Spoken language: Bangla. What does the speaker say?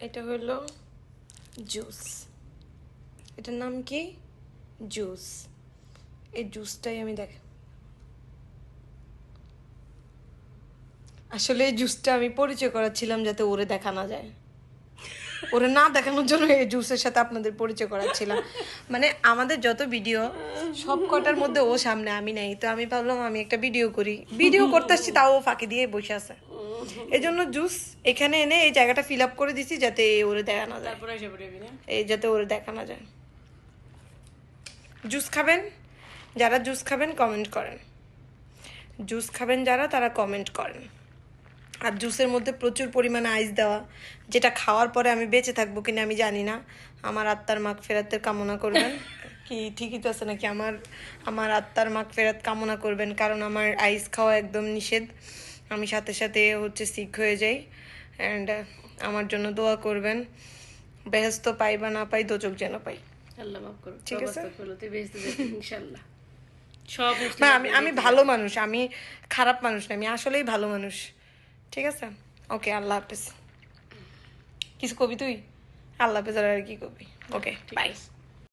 এটা হলো জুস, এটার নাম কি? জুস। এই জুসটাই আমি দেখ, আসলে এই জুসটা আমি পরিচয় করাচ্ছিলাম যাতে ওরে দেখা না যায়, ওরে না দেখানোর জন্য এই জুসের সাথে আপনাদের পরিচয় করাচ্ছিলাম। মানে আমাদের যত ভিডিও সব কটার মধ্যে ও সামনে, আমি নাই, তো আমি ভাবলাম আমি একটা ভিডিও করি, ভিডিও করতে আসছি তাও ফাঁকি দিয়ে বসে আছে। এই জন্য জুস এখানে এনে এই জায়গাটা ফিল আপ করে দিছি যাতে ওরে দেখা না যায়, এই যাতে ওরে দেখা না যায়। জুস খাবেন যারা, জুস খাবেন কমেন্ট করেন, জুস খাবেন যারা তারা কমেন্ট করেন। আর জুসের মধ্যে প্রচুর পরিমাণে আইস দেওয়া, যেটা খাওয়ার পরে আমি বেঁচে থাকবো কিনা আমি জানি না। আমার আত্মার মাগফিরাতের কামনা করবেন। কি ঠিকই তো আছে নাকি? আমার আত্মার মাগফিরাত কামনা করবেন, কারণ আমার আইস খাওয়া একদম নিষেধ। আমি সাথে সাথে সিক হয়ে যাই। অ্যান্ড আমার জন্য দোয়া করবেন, বেহেস্ত পাই বা না পাই, দোজক যেন পাই। আল্লাহ মাফ করুন, ঠিক আছে? তুই বেহেশতে যাবি ইনশাআল্লাহ। সব না, আমি ভালো মানুষ, আমি খারাপ মানুষ না, আমি আসলেই ভালো মানুষ। ঠিক আছে, ওকে, আল্লাহ হাফেজ। কিছু কবি তুই? আল্লাহ হাফেজ, আর কি কবি? ওকে, বাই।